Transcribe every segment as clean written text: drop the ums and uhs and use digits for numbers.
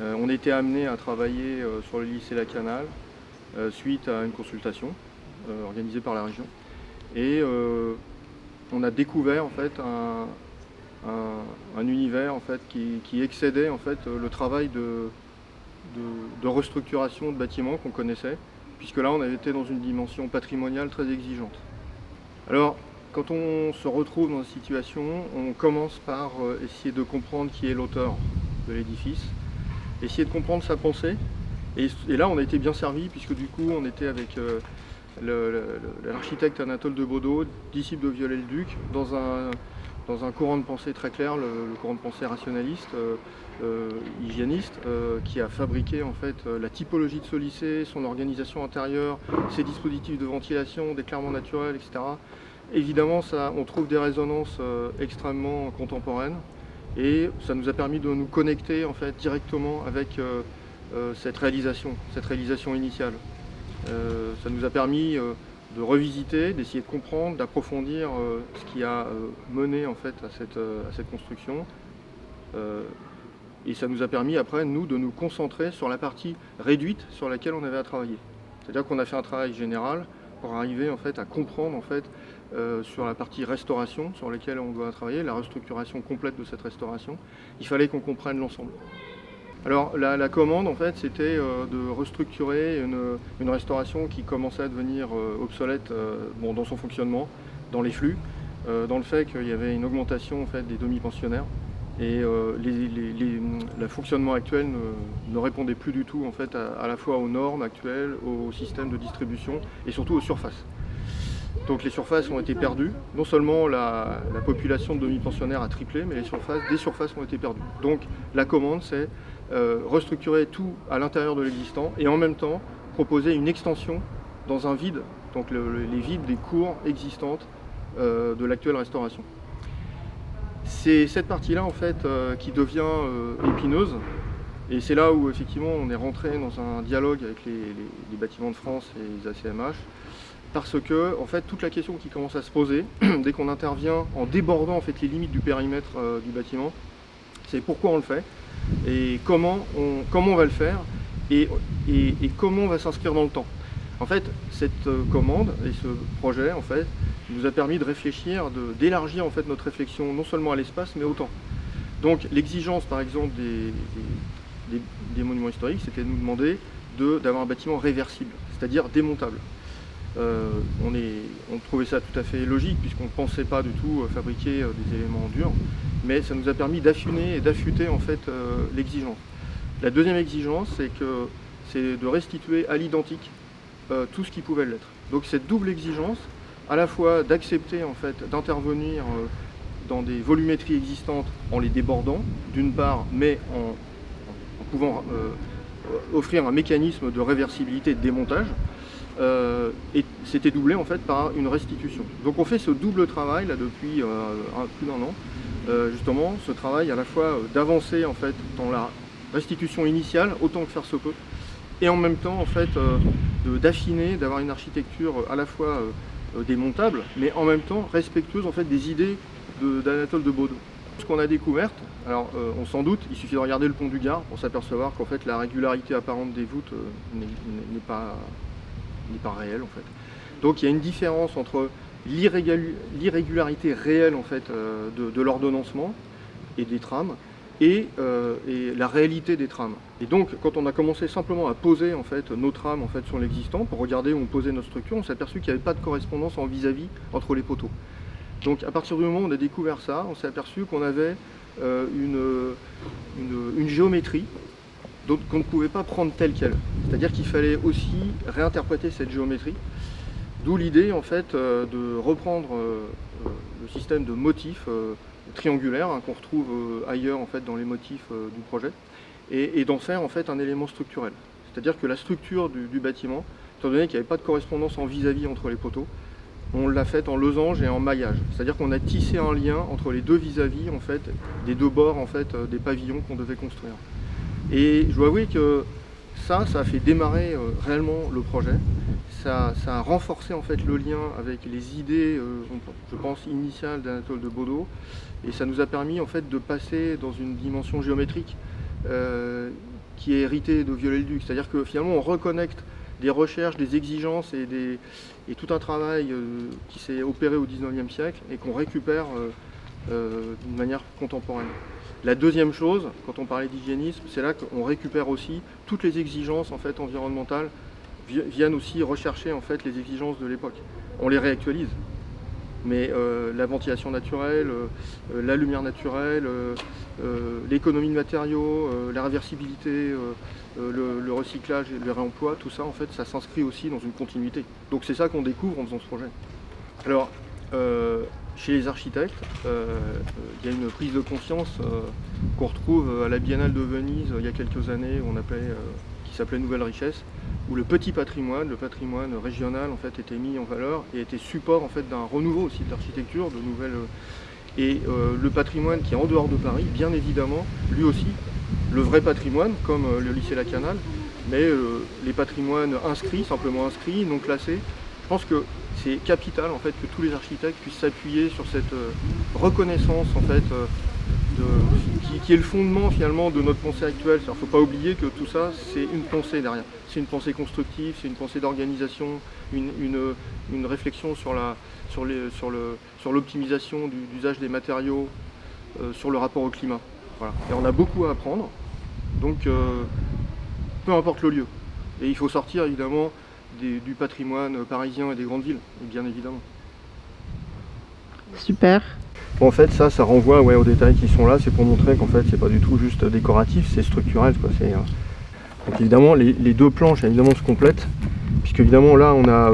On était amené à travailler sur le lycée Lacanal suite à une consultation organisée par la région. Et on a découvert en fait un univers en fait, qui excédait en fait, le travail de restructuration de bâtiments qu'on connaissait, puisque là on avait été dans une dimension patrimoniale très exigeante. Alors, quand on se retrouve dans cette situation, on commence par essayer de comprendre qui est l'auteur de l'édifice, essayer de comprendre sa pensée, et là on a été bien servi, puisque du coup on était avec l'architecte Anatole de Baudot, disciple de Viollet-le-Duc, dans un courant de pensée très clair, le courant de pensée rationaliste, hygiéniste, qui a fabriqué en fait la typologie de ce lycée, son organisation intérieure, ses dispositifs de ventilation, d'éclairement naturel, etc. Évidemment, on trouve des résonances extrêmement contemporaines, et ça nous a permis de nous connecter en fait directement avec cette réalisation initiale. Ça nous a permis de revisiter, d'essayer de comprendre, d'approfondir ce qui a mené en fait à cette construction. Et ça nous a permis après, nous, de nous concentrer sur la partie réduite sur laquelle on avait à travailler. C'est-à-dire qu'on a fait un travail général pour arriver en fait, à comprendre en fait, sur la partie restauration sur laquelle on doit travailler, la restructuration complète de cette restauration. Il fallait qu'on comprenne l'ensemble. Alors la commande en fait c'était de restructurer une restauration qui commençait à devenir obsolète dans son fonctionnement, dans les flux, dans le fait qu'il y avait une augmentation en fait, des demi-pensionnaires, et le fonctionnement actuel ne répondait plus du tout en fait, à la fois aux normes actuelles, au système de distribution et surtout aux surfaces. Donc les surfaces ont été perdues. Non seulement la population de demi-pensionnaires a triplé, mais des surfaces ont été perdues. Donc la commande, c'est restructurer tout à l'intérieur de l'existant et en même temps proposer une extension dans un vide, donc les vides des cours existantes de l'actuelle restauration. C'est cette partie-là en fait qui devient épineuse, et c'est là où effectivement on est rentré dans un dialogue avec les bâtiments de France et les ACMH. Parce que en fait, toute la question qui commence à se poser, dès qu'on intervient en débordant en fait, les limites du périmètre du bâtiment, c'est pourquoi on le fait, et comment on va le faire, et comment on va s'inscrire dans le temps. En fait, cette commande et ce projet en fait, nous a permis de réfléchir, d'élargir en fait, notre réflexion non seulement à l'espace, mais au temps. Donc l'exigence par exemple des monuments historiques, c'était de nous demander d'avoir un bâtiment réversible, c'est-à-dire démontable. On trouvait ça tout à fait logique puisqu'on ne pensait pas du tout fabriquer des éléments durs, mais ça nous a permis d'affiner et d'affûter en fait l'exigence. La deuxième exigence, c'est de restituer à l'identique tout ce qui pouvait l'être. Donc cette double exigence, à la fois d'accepter en fait d'intervenir dans des volumétries existantes en les débordant, d'une part, mais en pouvant offrir un mécanisme de réversibilité et de démontage. Et c'était doublé en fait par une restitution. Donc on fait ce double travail là depuis plus d'un an, justement ce travail à la fois d'avancer en fait dans la restitution initiale autant que faire se peut, et en même temps en fait d'affiner, d'avoir une architecture à la fois démontable, mais en même temps respectueuse en fait des idées d'Anatole de Baudot. Ce qu'on a découvert, alors on s'en doute, il suffit de regarder le pont du Gard pour s'apercevoir qu'en fait la régularité apparente des voûtes n'est pas réel en fait. Donc il y a une différence entre l'irrégularité réelle en fait de l'ordonnancement et des trames et la réalité des trames. Et donc quand on a commencé simplement à poser en fait nos trames en fait sur l'existant pour regarder où on posait notre structure, on s'est aperçu qu'il n'y avait pas de correspondance en vis-à-vis entre les poteaux. Donc à partir du moment où on a découvert ça, on s'est aperçu qu'on avait une géométrie qu'on ne pouvait pas prendre telle qu'elle. C'est-à-dire qu'il fallait aussi réinterpréter cette géométrie, d'où l'idée en fait de reprendre le système de motifs triangulaires qu'on retrouve ailleurs en fait dans les motifs du projet, et d'en faire en fait un élément structurel. C'est-à-dire que la structure du bâtiment, étant donné qu'il n'y avait pas de correspondance en vis-à-vis entre les poteaux, on l'a faite en losange et en maillage. C'est-à-dire qu'on a tissé un lien entre les deux vis-à-vis en fait, des deux bords en fait, des pavillons qu'on devait construire. Et je dois avouer que ça a fait démarrer réellement le projet. Ça a renforcé en fait le lien avec les idées, je pense, initiales d'Anatole de Baudot, et ça nous a permis en fait de passer dans une dimension géométrique qui est hérité de Viollet-le-Duc. C'est-à-dire que finalement on reconnecte des recherches, des exigences et tout un travail qui s'est opéré au XIXe siècle et qu'on récupère d'une manière contemporaine. La deuxième chose, quand on parlait d'hygiénisme, c'est là qu'on récupère aussi toutes les exigences en fait, environnementales, viennent aussi rechercher en fait, les exigences de l'époque. On les réactualise. Mais la ventilation naturelle, la lumière naturelle, l'économie de matériaux, la réversibilité, le recyclage et le réemploi, tout ça, en fait, ça s'inscrit aussi dans une continuité. Donc c'est ça qu'on découvre en faisant ce projet. Alors, chez les architectes, il y a une prise de conscience qu'on retrouve à la Biennale de Venise il y a quelques années, qui s'appelait Nouvelle Richesse, où le petit patrimoine, le patrimoine régional en fait, était mis en valeur et était support en fait, d'un renouveau aussi de l'architecture, de nouvelles. Et le patrimoine qui est en dehors de Paris, bien évidemment, lui aussi, le vrai patrimoine, comme le lycée Lacanal, mais les patrimoines inscrits, simplement inscrits, non classés. Je pense que c'est capital en fait, que tous les architectes puissent s'appuyer sur cette reconnaissance en fait, qui est le fondement finalement de notre pensée actuelle. Il ne faut pas oublier que tout ça, c'est une pensée derrière. C'est une pensée constructive, c'est une pensée d'organisation, une réflexion sur l'optimisation d'usage des matériaux, sur le rapport au climat. Voilà. Et on a beaucoup à apprendre, donc peu importe le lieu. Et il faut sortir évidemment du patrimoine parisien et des grandes villes, bien évidemment. Super. En fait, ça renvoie aux détails qui sont là, c'est pour montrer qu'en fait, c'est pas du tout juste décoratif, c'est structurel. Quoi. Donc évidemment, les deux planches évidemment se complètent, puisque évidemment là, on a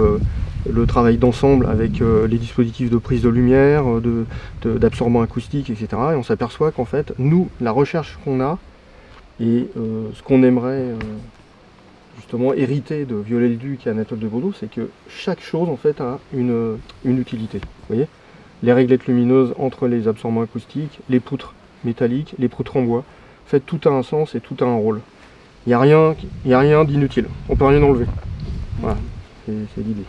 le travail d'ensemble avec les dispositifs de prise de lumière, d'absorbant acoustique, etc. Et on s'aperçoit qu'en fait, nous, la recherche qu'on a et ce qu'on aimerait justement hériter de Viollet-le-Duc et Anatole de Bordeaux, c'est que chaque chose en fait a une utilité. Vous voyez ? Les réglettes lumineuses entre les absorbants acoustiques, les poutres métalliques, les poutres en bois. En fait, tout a un sens et tout a un rôle. Il n'y a rien d'inutile. On ne peut rien enlever. Voilà, c'est l'idée.